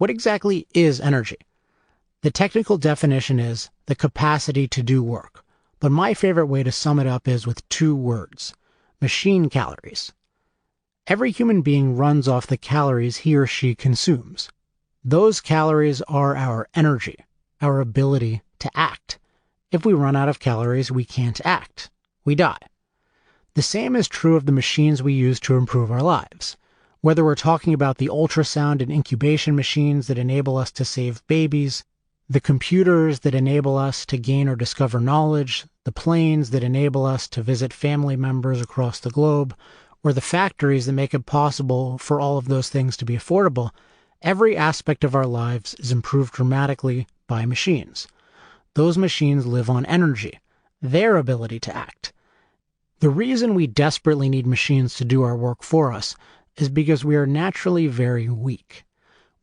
What exactly is energy? The technical definition is the capacity to do work, but my favorite way to sum it up is with two words: machine calories. Every human being runs off the calories he or she consumes. Those calories are our energy, our ability to act. If we run out of calories, we can't act. We die. The same is true of the machines we use to improve our lives. Whether we're talking about the ultrasound and incubation machines that enable us to save babies, the computers that enable us to gain or discover knowledge, the planes that enable us to visit family members across the globe, or the factories that make it possible for all of those things to be affordable, every aspect of our lives is improved dramatically by machines. Those machines live on energy, their ability to act. The reason we desperately need machines to do our work for us is because we are naturally very weak.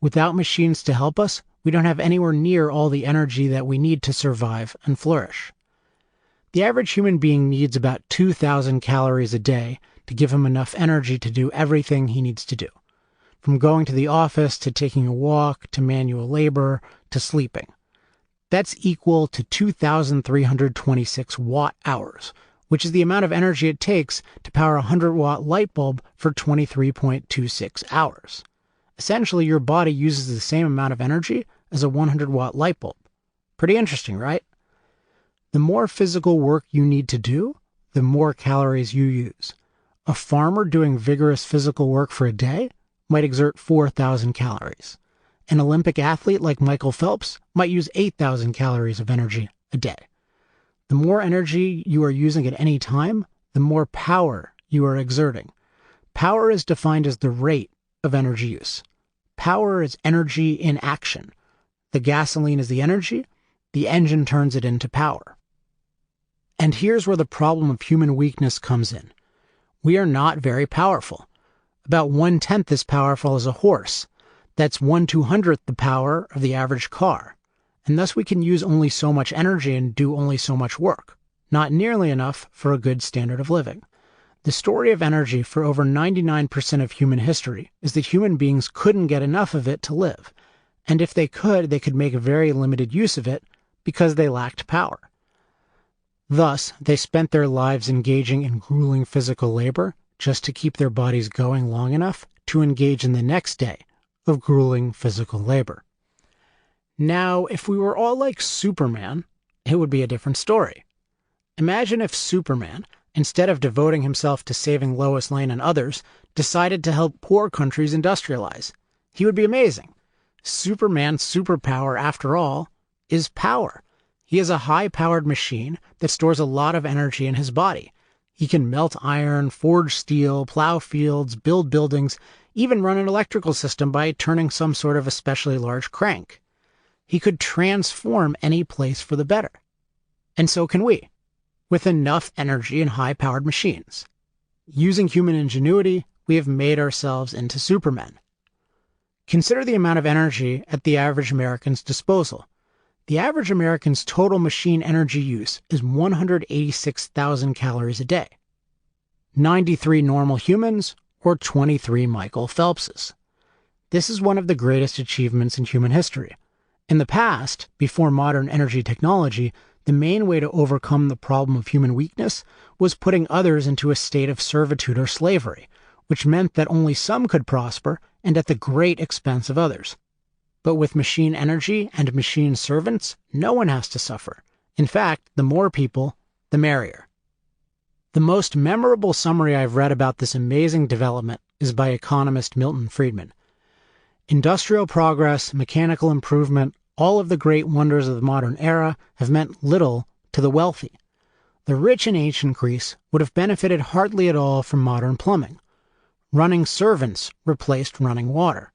Without machines to help us, we don't have anywhere near all the energy that we need to survive and flourish. The average human being needs about 2,000 calories a day to give him enough energy to do everything he needs to do, from going to the office to taking a walk to manual labor to sleeping. That's equal to 2,326 watt-hours, which is the amount of energy it takes to power a 100-watt light bulb for 23.26 hours. Essentially, your body uses the same amount of energy as a 100-watt light bulb. Pretty interesting, right? The more physical work you need to do, the more calories you use. A farmer doing vigorous physical work for a day might exert 4,000 calories. An Olympic athlete like Michael Phelps might use 8,000 calories of energy a day. The more energy you are using at any time, the more power you are exerting. Power is defined as the rate of energy use. Power is energy in action. The gasoline is the energy, the engine turns it into power. And here's where the problem of human weakness comes in. We are not very powerful. About 1/10 as powerful as a horse. That's 1/200th the power of the average car. And thus we can use only so much energy and do only so much work. Not nearly enough for a good standard of living. The story of energy for over 99% of human history is that human beings couldn't get enough of it to live. And if they could make very limited use of it because they lacked power. Thus, they spent their lives engaging in grueling physical labor just to keep their bodies going long enough to engage in the next day of grueling physical labor. Now, if we were all like Superman, it would be a different story. Imagine if Superman, instead of devoting himself to saving Lois Lane and others, decided to help poor countries industrialize. He would be amazing. Superman's superpower, after all, is power. He is a high-powered machine that stores a lot of energy in his body. He can melt iron, forge steel, plow fields, build buildings, even run an electrical system by turning some sort of especially large crank. He could transform any place for the better. And so can we, with enough energy and high-powered machines. Using human ingenuity, we have made ourselves into supermen. Consider the amount of energy at the average American's disposal. The average American's total machine energy use is 186,000 calories a day. 93 normal humans, or 23 Michael Phelpses. This is one of the greatest achievements in human history. In the past, before modern energy technology, the main way to overcome the problem of human weakness was putting others into a state of servitude or slavery, which meant that only some could prosper and at the great expense of others. But with machine energy and machine servants, no one has to suffer. In fact, the more people, the merrier. The most memorable summary I've read about this amazing development is by economist Milton Friedman. Industrial progress, mechanical improvement, all of the great wonders of the modern era have meant little to the wealthy. The rich in ancient Greece would have benefited hardly at all from modern plumbing. Running servants replaced running water.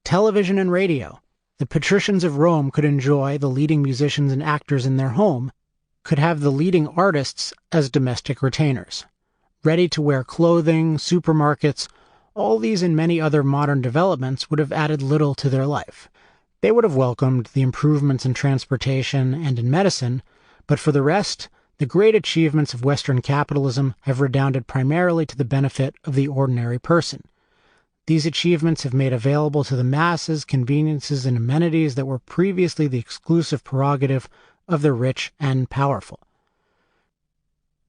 Television and radio. The patricians of Rome could enjoy the leading musicians and actors in their home, could have the leading artists as domestic retainers. Ready-to-wear clothing, supermarkets, all these and many other modern developments would have added little to their life. They would have welcomed the improvements in transportation and in medicine, but for the rest, the great achievements of Western capitalism have redounded primarily to the benefit of the ordinary person. These achievements have made available to the masses conveniences and amenities that were previously the exclusive prerogative of the rich and powerful.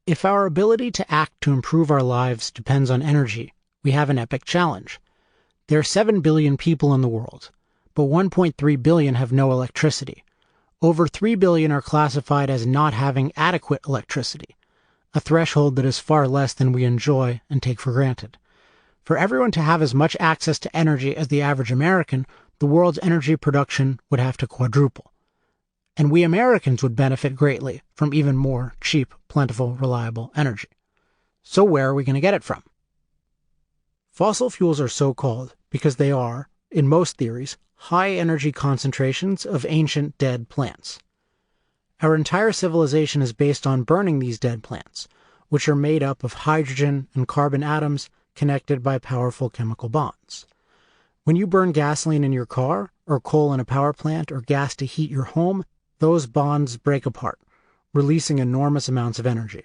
If our ability to act to improve our lives depends on energy, we have an epic challenge. There are 7 billion people in the world, but 1.3 billion have no electricity. Over 3 billion are classified as not having adequate electricity, a threshold that is far less than we enjoy and take for granted. For everyone to have as much access to energy as the average American, the world's energy production would have to quadruple. And we Americans would benefit greatly from even more cheap, plentiful, reliable energy. So where are we going to get it from? Fossil fuels are so called because they are, in most theories, high energy concentrations of ancient dead plants. Our entire civilization is based on burning these dead plants, which are made up of hydrogen and carbon atoms connected by powerful chemical bonds. When you burn gasoline in your car, or coal in a power plant, or gas to heat your home, those bonds break apart, releasing enormous amounts of energy.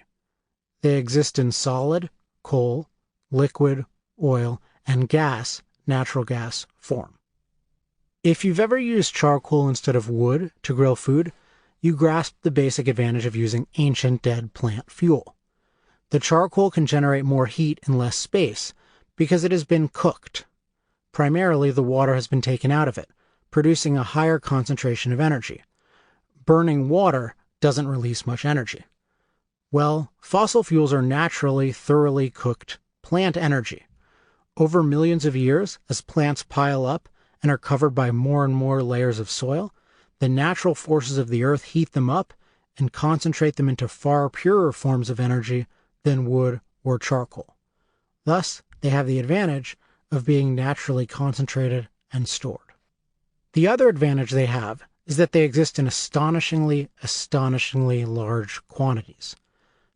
They exist in solid, coal, liquid, oil, and gas, natural gas, form. If you've ever used charcoal instead of wood to grill food, you grasp the basic advantage of using ancient dead plant fuel. The charcoal can generate more heat in less space because it has been cooked. Primarily, the water has been taken out of it, producing a higher concentration of energy. Burning water doesn't release much energy. Well, fossil fuels are naturally, thoroughly cooked plant energy. Over millions of years, as plants pile up and are covered by more and more layers of soil, the natural forces of the earth heat them up and concentrate them into far purer forms of energy than wood or charcoal. Thus, they have the advantage of being naturally concentrated and stored. The other advantage they have is that they exist in astonishingly large quantities.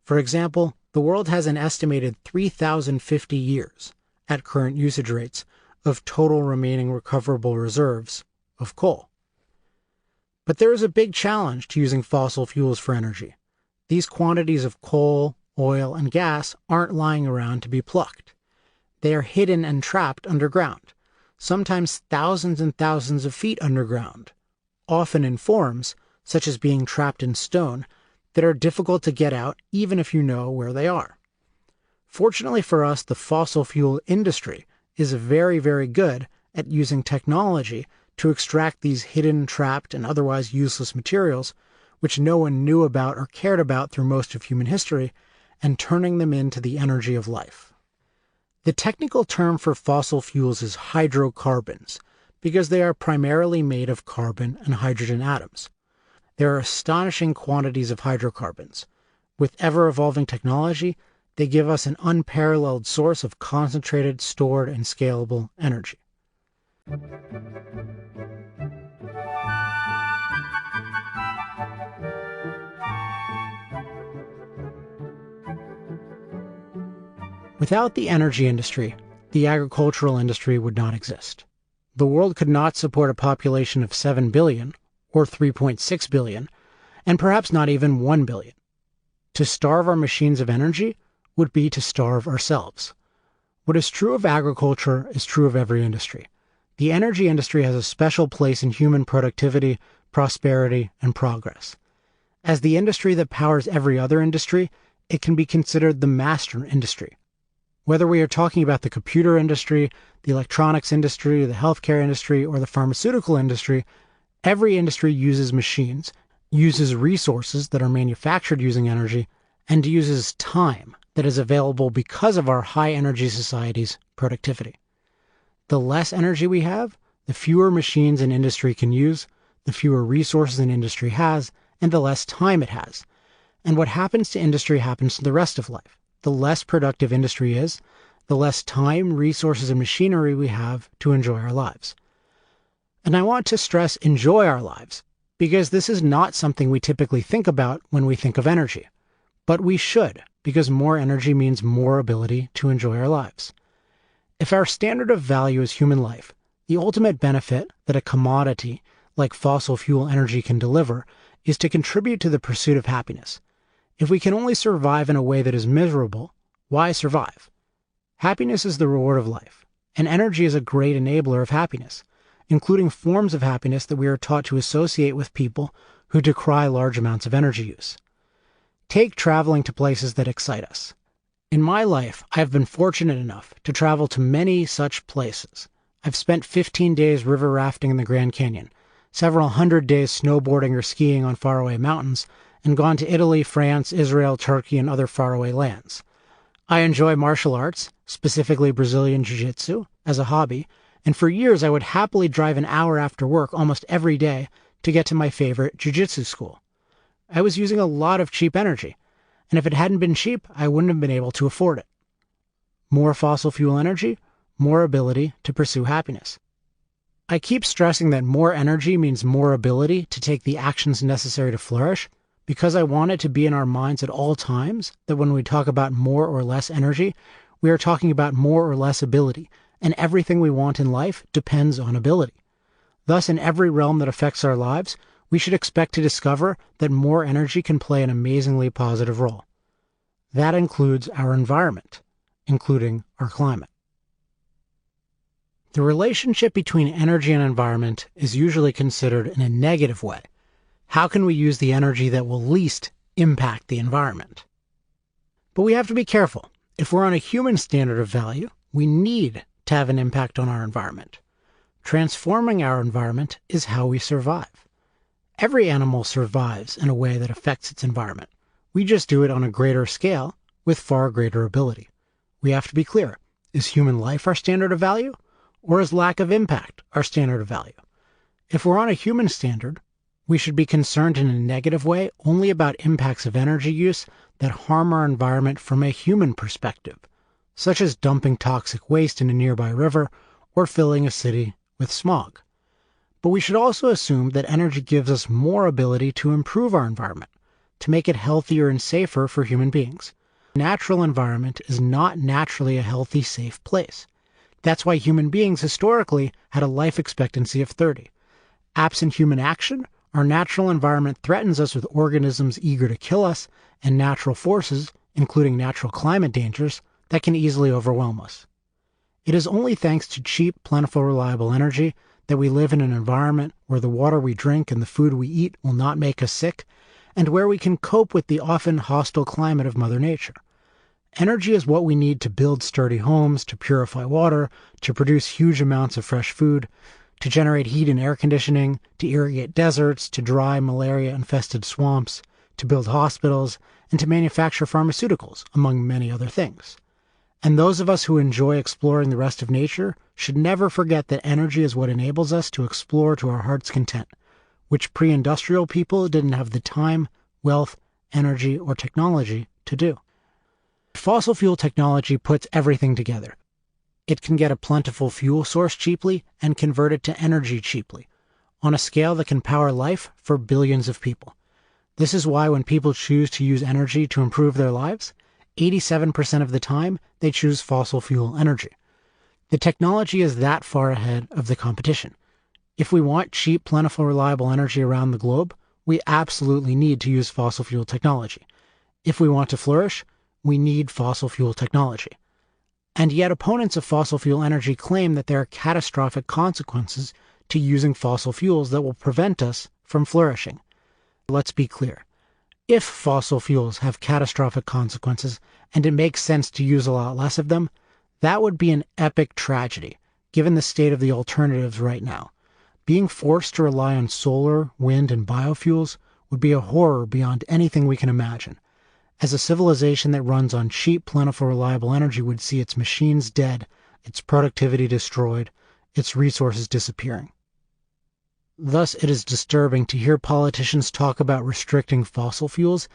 For example, the world has an estimated 3,050 years, at current usage rates, of total remaining recoverable reserves of coal. But there is a big challenge to using fossil fuels for energy. These quantities of coal, oil, and gas aren't lying around to be plucked. They are hidden and trapped underground, sometimes thousands and thousands of feet underground, often in forms, such as being trapped in stone, that are difficult to get out even if you know where they are. Fortunately for us, the fossil fuel industry is very, very good at using technology to extract these hidden, trapped, and otherwise useless materials, which no one knew about or cared about through most of human history, and turning them into the energy of life. The technical term for fossil fuels is hydrocarbons, because they are primarily made of carbon and hydrogen atoms. There are astonishing quantities of hydrocarbons. With ever-evolving technology, they give us an unparalleled source of concentrated, stored, and scalable energy. Without the energy industry, the agricultural industry would not exist. The world could not support a population of 7 billion, or 3.6 billion, and perhaps not even 1 billion. To starve our machines of energy would be to starve ourselves. What is true of agriculture is true of every industry. The energy industry has a special place in human productivity, prosperity, and progress. As the industry that powers every other industry, it can be considered the master industry. Whether we are talking about the computer industry, the electronics industry, the healthcare industry, or the pharmaceutical industry, every industry uses machines, uses resources that are manufactured using energy, and uses time that is available because of our high energy society's productivity. The less energy we have, the fewer machines an industry can use, the fewer resources an industry has, and the less time it has. And what happens to industry happens to the rest of life. The less productive industry is, the less time, resources, and machinery we have to enjoy our lives. And I want to stress enjoy our lives, because this is not something we typically think about when we think of energy. But we should, because more energy means more ability to enjoy our lives. If our standard of value is human life, the ultimate benefit that a commodity like fossil fuel energy can deliver is to contribute to the pursuit of happiness. If we can only survive in a way that is miserable, why survive? Happiness is the reward of life, and energy is a great enabler of happiness, including forms of happiness that we are taught to associate with people who decry large amounts of energy use. Take traveling to places that excite us. In my life, I have been fortunate enough to travel to many such places. I've spent 15 days river rafting in the Grand Canyon, several hundred days snowboarding or skiing on faraway mountains, and gone to Italy, France, Israel, Turkey, and other faraway lands. I enjoy martial arts, specifically Brazilian Jiu-Jitsu, as a hobby, and for years I would happily drive an hour after work almost every day to get to my favorite Jiu-Jitsu school. I was using a lot of cheap energy, and if it hadn't been cheap, I wouldn't have been able to afford it. More fossil fuel energy, more ability to pursue happiness. I keep stressing that more energy means more ability to take the actions necessary to flourish, because I want it to be in our minds at all times that when we talk about more or less energy, we are talking about more or less ability, and everything we want in life depends on ability. Thus, in every realm that affects our lives, we should expect to discover that more energy can play an amazingly positive role. That includes our environment, including our climate. The relationship between energy and environment is usually considered in a negative way. How can we use the energy that will least impact the environment? But we have to be careful. If we're on a human standard of value, we need to have an impact on our environment. Transforming our environment is how we survive. Every animal survives in a way that affects its environment. We just do it on a greater scale with far greater ability. We have to be clear. Is human life our standard of value? Or is lack of impact our standard of value? If we're on a human standard, we should be concerned in a negative way only about impacts of energy use that harm our environment from a human perspective, such as dumping toxic waste in a nearby river or filling a city with smog. But we should also assume that energy gives us more ability to improve our environment, to make it healthier and safer for human beings. The natural environment is not naturally a healthy, safe place. That's why human beings historically had a life expectancy of 30. Absent human action, our natural environment threatens us with organisms eager to kill us and natural forces, including natural climate dangers, that can easily overwhelm us. It is only thanks to cheap, plentiful, reliable energy that we live in an environment where the water we drink and the food we eat will not make us sick, and where we can cope with the often hostile climate of Mother Nature. Energy is what we need to build sturdy homes, to purify water, to produce huge amounts of fresh food, to generate heat and air conditioning, to irrigate deserts, to dry malaria-infested swamps, to build hospitals, and to manufacture pharmaceuticals, among many other things. And those of us who enjoy exploring the rest of nature should never forget that energy is what enables us to explore to our heart's content, which pre-industrial people didn't have the time, wealth, energy, or technology to do. Fossil fuel technology puts everything together. It can get a plentiful fuel source cheaply and convert it to energy cheaply, on a scale that can power life for billions of people. This is why when people choose to use energy to improve their lives, 87% of the time they choose fossil fuel energy. The technology is that far ahead of the competition. If we want cheap, plentiful, reliable energy around the globe, we absolutely need to use fossil fuel technology. If we want to flourish, we need fossil fuel technology. And yet opponents of fossil fuel energy claim that there are catastrophic consequences to using fossil fuels that will prevent us from flourishing. Let's be clear. If fossil fuels have catastrophic consequences and it makes sense to use a lot less of them, that would be an epic tragedy, given the state of the alternatives right now. Being forced to rely on solar, wind, and biofuels would be a horror beyond anything we can imagine, as a civilization that runs on cheap, plentiful, reliable energy would see its machines dead, its productivity destroyed, its resources disappearing. Thus, it is disturbing to hear politicians talk about restricting fossil fuels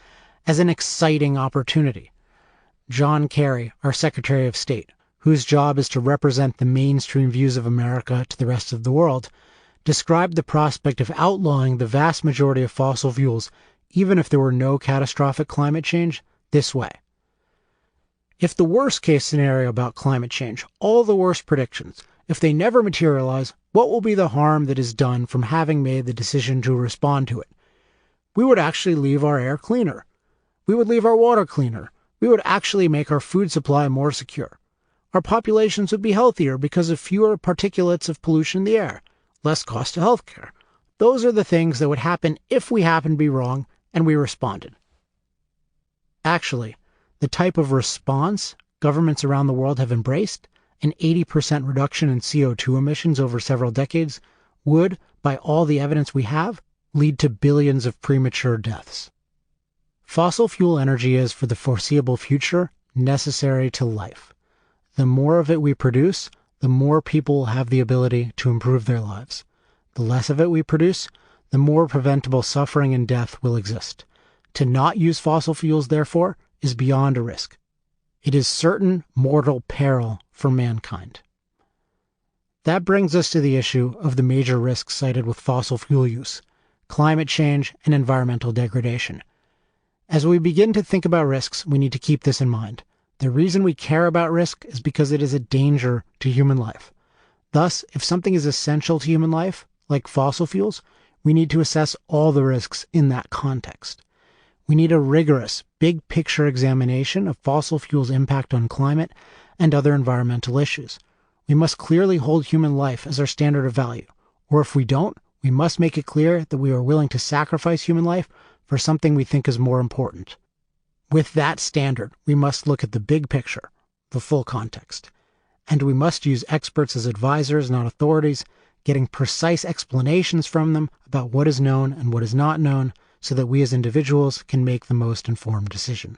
as an exciting opportunity. John Kerry, our Secretary of State, whose job is to represent the mainstream views of America to the rest of the world, described the prospect of outlawing the vast majority of fossil fuels, even if there were no catastrophic climate change, this way. If the worst-case scenario about climate change, all the worst predictions, if they never materialize, what will be the harm that is done from having made the decision to respond to it? We would actually leave our air cleaner. We would leave our water cleaner. We would actually make our food supply more secure. Our populations would be healthier because of fewer particulates of pollution in the air, less cost to healthcare. Those are the things that would happen if we happened to be wrong and we responded. Actually, the type of response governments around the world have embraced, an 80% reduction in CO2 emissions over several decades, would, by all the evidence we have, lead to billions of premature deaths. Fossil fuel energy is, for the foreseeable future, necessary to life. The more of it we produce, the more people will have the ability to improve their lives. The less of it we produce, the more preventable suffering and death will exist. To not use fossil fuels, therefore, is beyond a risk. It is certain mortal peril for mankind. That brings us to the issue of the major risks cited with fossil fuel use: climate change and environmental degradation. As we begin to think about risks, we need to keep this in mind. The reason we care about risk is because it is a danger to human life. Thus, if something is essential to human life, like fossil fuels, we need to assess all the risks in that context. We need a rigorous, big-picture examination of fossil fuels' impact on climate and other environmental issues. We must clearly hold human life as our standard of value, or if we don't, we must make it clear that we are willing to sacrifice human life for something we think is more important. With that standard, we must look at the big picture, the full context. And we must use experts as advisors, not authorities, getting precise explanations from them about what is known and what is not known, so that we as individuals can make the most informed decision.